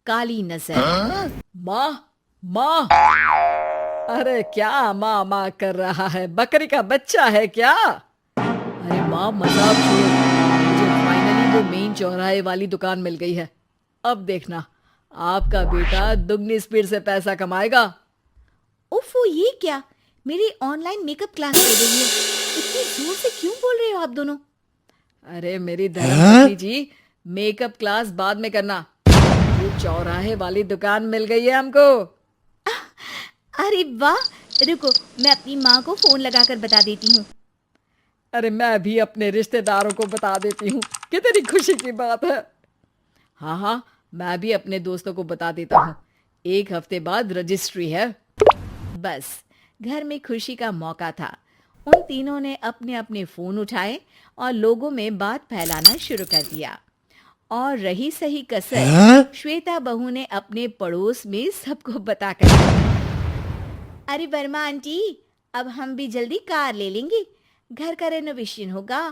काली नजर। माँ, माँ। अरे क्या माँ माँ कर रहा है? बकरी का बच्चा है क्या? अरे माँ, मजाक छोड़। मुझे फाइनली वो मेन चौराहे वाली दुकान मिल गई है। अब देखना, आपका बेटा दुगनी स्पीड से पैसा कमाएगा। ओफो, ये क्या? मेरी ऑनलाइन मेकअप क्लास ले रही है। इतनी जोर से क्यों बोल रहे हो आप दोनों? अरे मेरी धर्मपत्नी जी, मेकअप क्लास बाद में करना। ये चौराहे वाली दुकान मिल गई है हमको। अरे वाह! रुको, मैं अपनी माँ को फोन लगाकर बता देती हूँ। अरे मैं भी अपने रिश्तेदारों को बता देती हूँ। कितनी खुशी की बात है। हाँ हाँ, मैं भी अपने दोस्तों को बता देता हूँ। 1 हफ्ते बाद रजिस्ट्री है। बस, घर में खुशी का मौका था। उन तीनों ने अपने अपने फोन उठाए और लोगों में बात फैलाना शुरू कर दिया। और रही सही कसर, श्वेता बहू ने अपने पड़ोस में सबको बताकर रखी। अरे वर्मा आंटी, अब हम भी जल्दी कार ले लेंगे। घर का रेनोवेशन होगा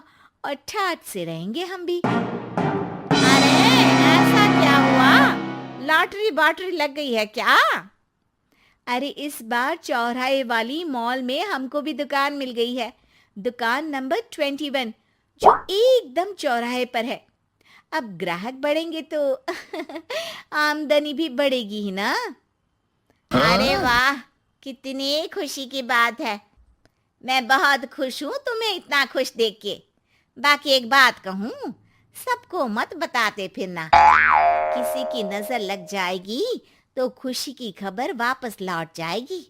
और ठाट से रहेंगे हम भी। अरे, ऐसा क्या हुआ? लॉटरी बाटरी लग गई है क्या? अरे इस बार चौराहे वाली मॉल में हमको भी दुकान मिल गई है। दुकान नंबर 21, जो एकदम चौराहे पर है। अब ग्राहक बढ़ेंगे तो आमदनी भी बढ़ेगी ही ना। अरे वाह, कितनी खुशी की बात है। मैं बहुत खुश हूँ तुम्हें इतना खुश देख के। बाकी एक बात कहूँ, सबको मत बताते फिरना। किसी की नजर लग जाएगी तो खुशी की खबर वापस लौट जाएगी।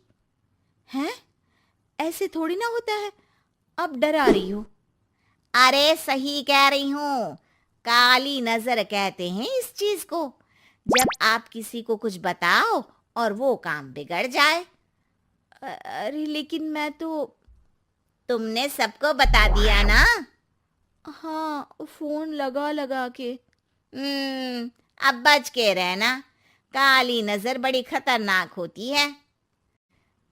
हैं? ऐसे थोड़ी ना होता है। अब डरा रही हो। अरे सही कह रही हूँ, काली नजर कहते हैं इस चीज को। जब आप किसी को कुछ बताओ और वो काम बिगड़ जाए। अरे लेकिन मैं तो। तुमने सबको बता दिया ना? हाँ, फोन लगा लगा के। अब बच के रहना। काली नजर बड़ी खतरनाक होती है।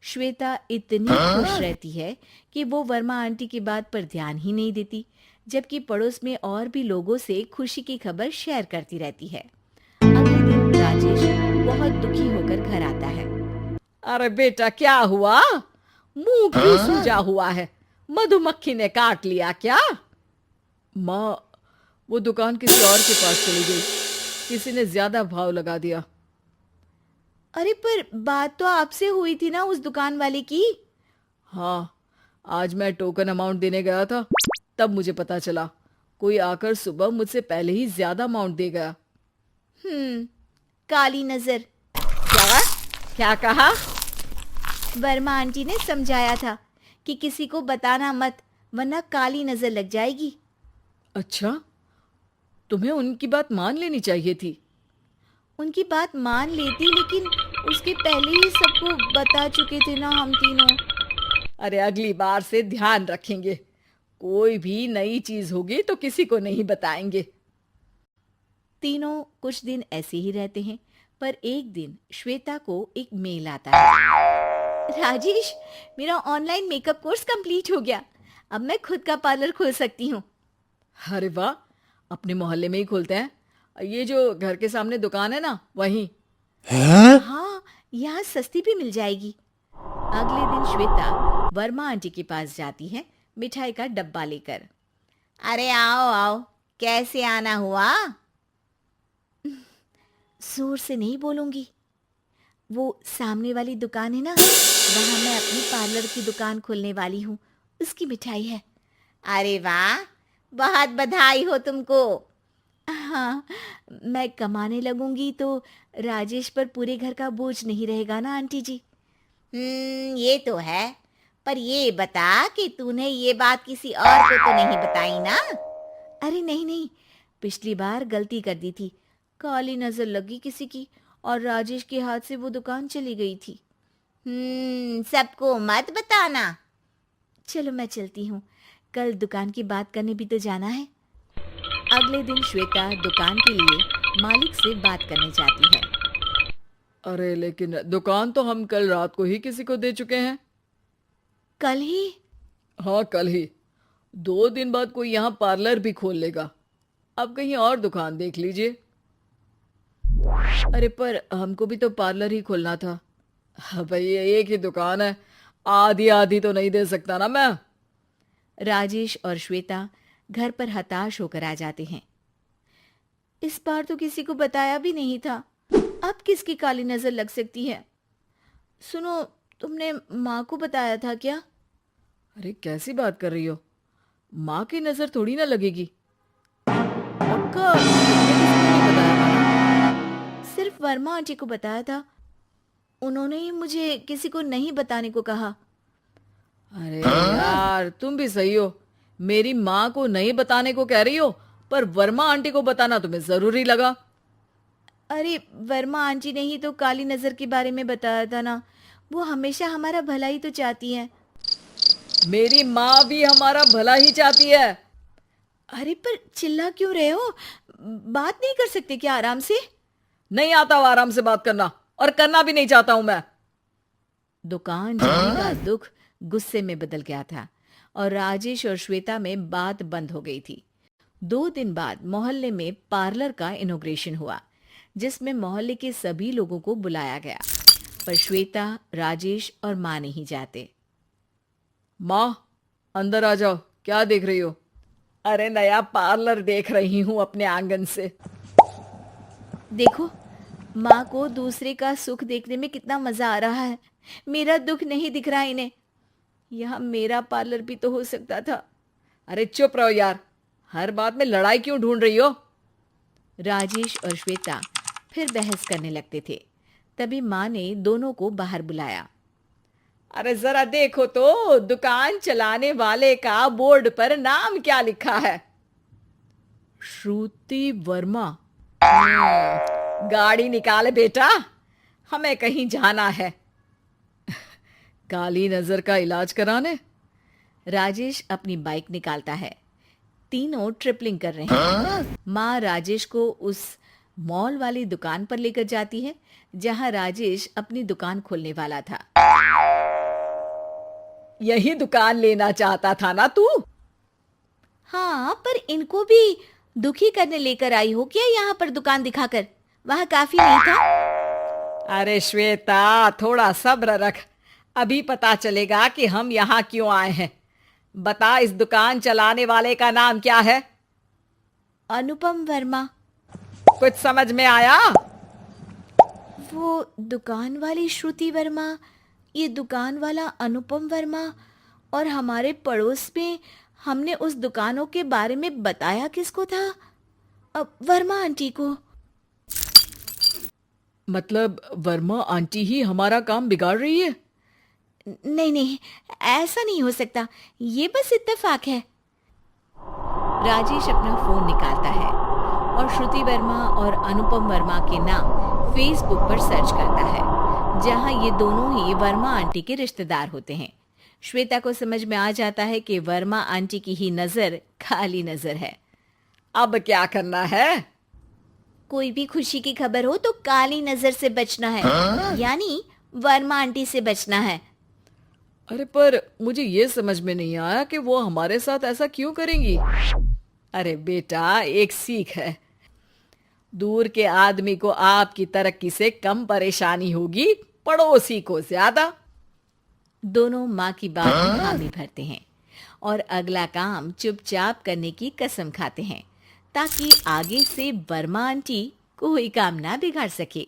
श्वेता इतनी खुश रहती है कि वो वर्मा आंटी की बात पर ध्यान ही नहीं देती, जबकि पड़ोस में और भी लोगों से खुशी की खबर शेयर करती रहती है। अगले दिन राजेश बहुत दुखी होकर घर आता है। अरे बेटा, क्या हुआ? मुंह क्यों सूजा हुआ है? मधुमक्खी ने काट लिया क्या? माँ, वो दुकान किसी और के पास चली गई। किसी ने ज्यादा भाव लगा दिया। अरे पर बात तो आपसे हुई थी ना उस दुकान वाले की। हाँ, आज मैं टोकन अमाउंट देने गया था, तब मुझे पता चला। कोई आकर सुबह मुझसे पहले ही ज्यादा अमाउंट दे गया। काली नजर। क्या? क्या कहा? वर्मा आंटी ने समझाया था कि किसी को बताना मत, वरना काली नजर लग जाएगी। अच्छा, तुम्हें उनकी बात मान लेनी चाहिए थी। उनकी बात मान लेती, लेकिन उसके पहले ही सबको बता चुके थे ना हम तीनों। अरे अगली बार से ध्यान रखेंगे। कोई भी नई चीज होगी तो किसी को नहीं बताएंगे। तीनों कुछ दिन ऐसे ही रहते हैं, पर एक दिन श्वेता को एक मेल आता है। राजेश, मेरा ऑनलाइन मेकअप कोर्स कंप्लीट हो गया। अब मैं खुद का पार्लर खोल सकती हूँ। अरे वाह, अपने मोहल्ले में ही खोलते हैं। ये जो घर के सामने दुकान है ना, वहीं। हाँ, यहाँ सस्ती भी मिल जाएगी। अगले दिन श्वेता वर्मा आंटी के पास जाती है, मिठाई का डब्बा लेकर। अरे आओ आओ, कैसे आना हुआ? जोर से नहीं बोलूंगी। वो सामने वाली दुकान है ना, वहां मैं अपनी पार्लर की दुकान खोलने वाली हूँ। उसकी मिठाई है। अरे वाह, बहुत बधाई हो तुमको। हाँ, मैं कमाने लगूंगी तो राजेश पर पूरे घर का बोझ नहीं रहेगा ना आंटी जी। ये तो है। पर ये बता कि तूने ये बात किसी और को तो नहीं बताई ना? अरे नहीं नहीं, पिछली बार गलती कर दी थी। काली नजर लगी किसी की और राजेश के हाथ से वो दुकान चली गई थी। सबको मत बताना। चलो मैं चलती हूँ, कल दुकान की बात करने भी तो जाना है। अगले दिन श्वेता दुकान के लिए मालिक से बात करने जाती है। अरे लेकिन दुकान तो हम कल रात को ही किसी को दे चुके हैं। कल ही? हाँ, कल ही। 2 दिन बाद कोई यहाँ पार्लर भी खोल लेगा। अब कहीं और दुकान देख लीजिए। अरे पर हमको भी तो पार्लर ही खोलना था। हाँ भाई, ये एक ही दुकान है, आधी आधी तो नहीं दे सकता ना मैं। राजेश और श्वेता घर पर हताश होकर आ जाते हैं। इस बार तो किसी को बताया भी नहीं था, अब किसकी काली नजर लग सकती है। सुनो, तुमने माँ को बताया था क्या? अरे कैसी बात कर रही हो, माँ की नजर थोड़ी ना लगेगी। पक्का तुमने किसी को नहीं बताया था ना? सिर्फ वर्मा आंटी को बताया था, उन्होंने ही मुझे किसी को नहीं बताने को कहा। अरे यार, तुम भी सही हो, मेरी माँ को नहीं बताने को कह रही हो, पर वर्मा आंटी को बताना तुम्हें जरूरी लगा। अरे वर्मा आंटी ने ही तो काली नजर के बारे में बताया था ना, वो हमेशा हमारा भला ही तो चाहती है। मेरी माँ भी हमारा भला ही चाहती है। अरे पर चिल्ला क्यों रहे हो? बात नहीं कर सकते क्या आराम से? नहीं आता वो आराम से बात करना, और करना भी नहीं चाहता हूं मैं। दुकान जाने का दुख गुस्से में बदल गया था और राजेश और श्वेता में बात बंद हो गई थी। 2 दिन बाद मोहल्ले में पार्लर का इनॉग्रेशन हुआ, जिसमें मोहल्ले के सभी लोगों को बुलाया गया, पर श्वेता, राजेश और माँ नहीं जाते। माँ, अंदर आ जाओ, क्या देख रही हो? अरे नया पार्लर देख रही हूँ अपने आंगन से। देखो, माँ को दूसरे का सुख देखने में कितना मजा आ रहा है, मेरा दुख नहीं दिख रहा इन्हें। यहाँ मेरा पार्लर भी तो हो सकता था। अरे चुप रहो यार, हर बात में लड़ाई क्यों ढूंढ रही हो? राजेश और श्वेता फिर बहस करने लगते थे। तभी माँ ने दोनों को बाहर बुलाया। अरे जरा देखो तो, दुकान चलाने वाले का बोर्ड पर नाम क्या लिखा है? श्रुति वर्मा। गाड़ी निकाले बेटा, हमें कहीं जाना है। काली नजर का इलाज कराने? राजेश अपनी बाइक निकालता है। तीनों ट्रिपलिंग कर रहे हैं। माँ राजेश को उस मॉल वाली दुकान पर लेकर जाती है जहां राजेश अपनी दुकान खोलने वाला था। यही दुकान लेना चाहता था ना तू? हाँ, पर इनको भी दुखी करने लेकर आई हो क्या यहाँ पर दुकान दिखाकर? वहां काफी नहीं था? अरे श्वेता, थोड़ा सब्र रख, अभी पता चलेगा कि हम यहाँ क्यों आए हैं। बता, इस दुकान चलाने वाले का नाम क्या है? अनुपम वर्मा। कुछ समझ में आया? वो दुकान वाली श्रुति वर्मा, ये दुकान वाला अनुपम वर्मा, और हमारे पड़ोस में हमने उस दुकानों के बारे में बताया किसको था? अब वर्मा आंटी को। मतलब वर्मा आंटी ही हमारा काम बिगाड़ रही है? नहीं नहीं, ऐसा नहीं हो सकता, ये बस इत्तेफाक है। राजेश अपना फोन निकालता है और श्रुति वर्मा और अनुपम वर्मा के नाम फेसबुक पर सर्च करता है, जहां ये दोनों ही वर्मा आंटी के रिश्तेदार होते हैं। श्वेता को समझ में आ जाता है कि वर्मा आंटी की ही नजर खाली नजर है। अब क्या करना है? कोई भी खुशी की खबर हो तो काली नजर से बचना है, यानी वर्मा आंटी से बचना है। अरे पर मुझे ये समझ में नहीं आया कि वो हमारे साथ ऐसा क्यों करेंगी। अरे बेटा, एक सीख है, दूर के आदमी को आपकी तरक्की से कम परेशानी होगी, पड़ोसी को ज्यादा। दोनों माँ की बात में हामी भरते हैं और अगला काम चुपचाप करने की कसम खाते हैं, ताकि आगे से वर्मा आंटी कोई काम ना बिगाड़ सके।